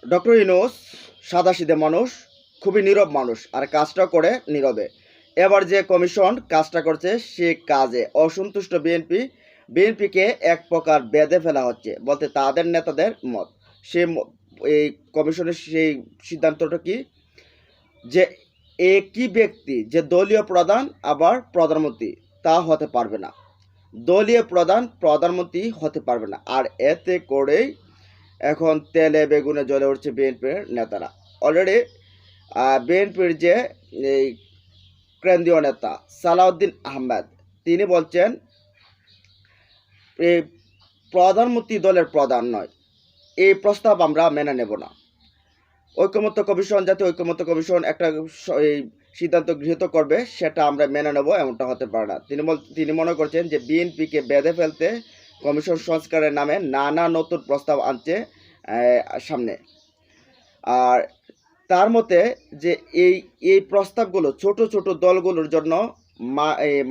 Doctor Yunus সাদাসিধে মানুষ, খুবই নীরব মানুষ, আর কাজটা করে নীরবে। এবার যে কমিশন কাজটা করছে সে কাজে অসন্তুষ্ট বিএনপিকে এক প্রকার বেঁধে ফেলা হচ্ছে, বলতে তাদের নেতাদের মত। সে এই কমিশনের সেই সিদ্ধান্তটা কি, যে একই ব্যক্তি যে দলীয় প্রধান আবার প্রধানমন্ত্রী তা হতে পারবে না, দলীয় প্রধান প্রধানমন্ত্রী হতে পারবে না। আর এতে করেই এখন তেলে বেগুনে জ্বলে উঠছে বিএনপির নেতারা। অলরেডি বিএনপির যে এই কেন্দ্রীয় নেতা সালাউদ্দিন আহমেদ, তিনি বলছেন এই প্রধানমন্ত্রী দলের প্রধান নয়, এই প্রস্তাব আমরা মেনে নেব না। ঐকমত্য কমিশন, জাতীয় ঐকমত্য কমিশন একটা এই সিদ্ধান্ত গৃহীত করবে, সেটা আমরা মেনে নেব, এমনটা হতে পারে না। তিনি মনে করছেন যে বিএনপিকে বেঁধে ফেলতে কমিশন সংস্কারের নামে নানা নতুন প্রস্তাব আনছে সামনে। আর তার মতে যে এই এই প্রস্তাবগুলো ছোট ছোট দলগুলোর জন্য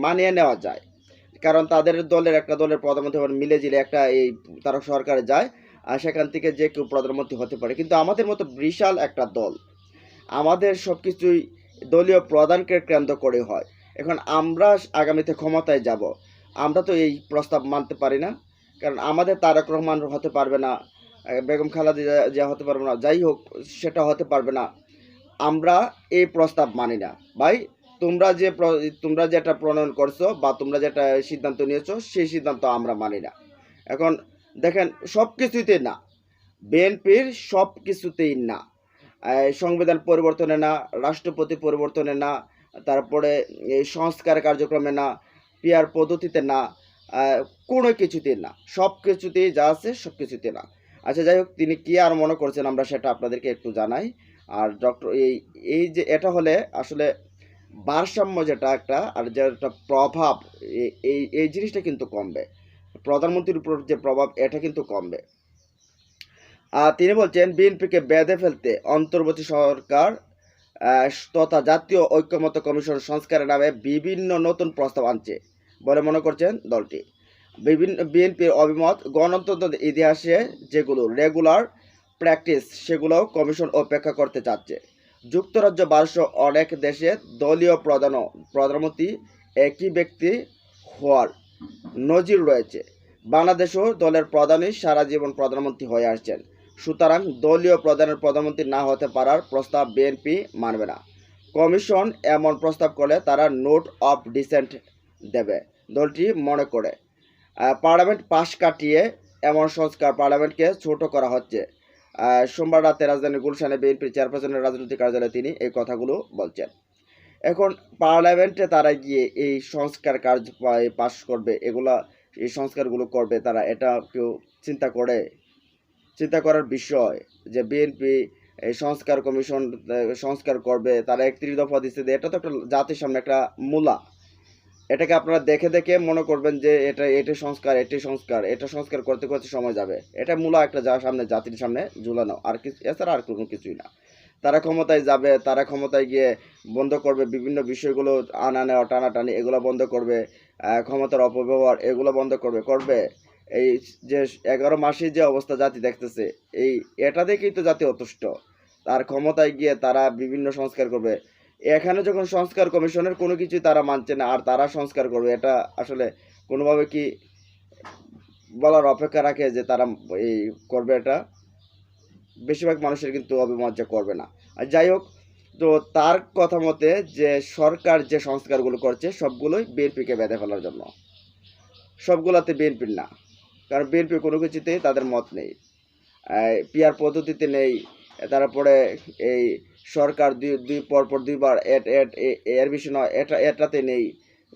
মানিয়ে নেওয়া যায়, কারণ তাদের দলের একটা দলের প্রধানমন্ত্রী মিলে জিলে একটা এই তারা সরকারে যায়, আর সেখান থেকে যে কেউ প্রধানমন্ত্রী হতে পারে। কিন্তু আমাদের মতো বিশাল একটা দল, আমাদের সব কিছুই দলীয় প্রধানকে কেন্দ্র করে হয়। এখন আমরা আগামীতে ক্ষমতায় যাব, আমরা তো এই প্রস্তাব মানতে পারি না, কারণ আমাদের তারেক রহমান হতে পারবে না, বেগম খালেদা জিয়া হতে পারবে না, যাই হোক সেটা হতে পারবে না। আমরা এই প্রস্তাব মানি না ভাই। তোমরা যেটা প্রণয়ন করছো বা তোমরা যেটা সিদ্ধান্ত নিয়েছো সেই সিদ্ধান্ত আমরা মানি না। এখন দেখেন, সব কিছুতে না, বিএনপির সব কিছুতেই না, সংবিধান পরিবর্তনে না, রাষ্ট্রপতি পরিবর্তনে না, তারপরে এই সংস্কার কার্যক্রমে না, পিয়ার পদ্ধতিতে না, কোনো কিছুতেই না, সব কিছুতেই যা আছে সব কিছুতে না। আচ্ছা যাই হোক, তিনি কি আর মনে করছেন আমরা সেটা আপনাদেরকে একটু জানাই। আর ডক্টর এই যে এটা হলে আসলে ভারসাম্য যেটা একটা, আর যেটা প্রভাব, এই এই জিনিসটা কিন্তু কমবে, প্রধানমন্ত্রীর উপর যে প্রভাব এটা কিন্তু কমবে। তিনি বলছেন বিএনপিকে বেঁধে ফেলতে অন্তর্বর্তী সরকার তথা জাতীয় ঐক্যমত্য কমিশন সংস্কারের নামে বিভিন্ন নতুন প্রস্তাব আনছে বলে মনে করছেন দলটি। বিএনপির অভিমত, গণতন্ত্রের ইতিহাসে যেগুলো রেগুলার প্র্যাকটিস সেগুলোও কমিশন উপেক্ষা করতে চাচ্ছে। যুক্তরাজ্য বার্ষ অনেক দেশে দলীয় প্রধানমন্ত্রী একই ব্যক্তি হওয়ার নজির রয়েছে। বাংলাদেশও দলের প্রধানই সারা জীবন প্রধানমন্ত্রী হয়ে আসছেন, সুতরাং দলীয় প্রধানের প্রধানমন্ত্রী না হতে পারার প্রস্তাব বিএনপি মানবে না। কমিশন এমন প্রস্তাব করলে তারা নোট অফ ডিসেন্ট দেবে দলটি মনে করে। পার্লামেন্ট পাশ কাটিয়ে এমন সংস্কার পার্লামেন্টকে ছোট করা হচ্ছে। সোমবার রাতে রাজধানীর গুলশানে বিএনপির চেয়ারপারসনের রাজনৈতিক কার্যালয়ে তিনি এই কথাগুলো বলছেন। এখন পার্লামেন্টে তারা গিয়ে এই সংস্কার কার্য পাশ করবে, এই সংস্কারগুলো করবে তারা, এটা কেউ চিন্তা করার বিষয় যে বিএনপি এই সংস্কার কমিশন সংস্কার করবে, তারা 31 দফা দিচ্ছে, এটা তো একটা জাতির সামনে একটা মূলা। এটাকে আপনারা দেখে দেখে মনে করবেন যে এটা সংস্কার করতে করতে সময় যাবে। এটা মূলা একটা সামনে জাতির সামনে ঝুলানো, আর কিছু এছাড়া আর কোনো কিছুই না। তারা ক্ষমতায় যাবে, তারা ক্ষমতায় গিয়ে বন্ধ করবে বিভিন্ন বিষয়গুলো, আনা নেওয়া টানাটানি এগুলো বন্ধ করবে, ক্ষমতার অপব্যবহার এগুলো বন্ধ করবে। এই যে 11 মাসের যে অবস্থা জাতি দেখতেছে, এটা দেখেই তো জাতি অতুষ্ট। তার ক্ষমতায় গিয়ে তারা বিভিন্ন সংস্কার করবে। এখানে যখন সংস্কার কমিশনের কোনো কিছুই তারা মানছে না, আর তারা সংস্কার করবে, এটা আসলে কোনোভাবে কি বলার অপেক্ষা রাখে যে তারা এই করবে? এটা বেশিরভাগ মানুষের কিন্তু অভিমত করবে না। আর যাই হোক, তো তার কথা মতে যে সরকার যে সংস্কারগুলো করছে সবগুলোই বিএনপিকে বেঁধে ফেলার জন্য, সবগুলোতে বিএনপির না, কারণ বিএনপি কোনো কিছুতেই তাদের মত নেই, পিয়ার পদ্ধতিতে নেই। তারপরে এই সরকার পরপর দুইবার এর বেশি নয় এটাতে নেই,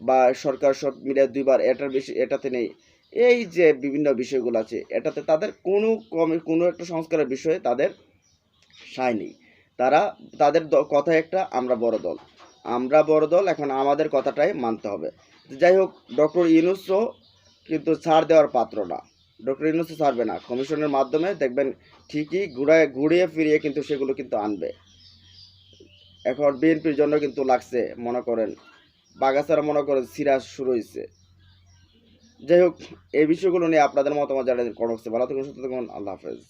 বা সরকার সব মিলে দুইবার এটার বেশি এটাতে নেই। এই যে বিভিন্ন বিষয়গুলো আছে, এটাতে তাদের কোনো একটা সংস্কারের বিষয়ে তাদের সায় নেই। তাদের কথা একটা, আমরা বড় দল, এখন আমাদের কথাটাই মানতে হবে। যাই হোক, ডক্টর ইউনূসও কিন্তু ছাড় দেওয়ার পাত্র না, ডক্টর ইউনূসও ছাড়বে না। কমিশনের মাধ্যমে দেখবেন ঠিকই ঘুরিয়ে ফিরিয়ে কিন্তু সেগুলো কিন্তু আনবে। এখন বিএনপির জন্য কিন্তু লাগছে, মনে করেন বাগাছারা মনে করেন সিরাজ শুরু হয়েছে। যাই হোক, এই বিষয়গুলো নিয়ে আপনাদের মতামত জানাতে ভালো থাকুন, সুস্থ থাকুন, আল্লাহ হাফেজ।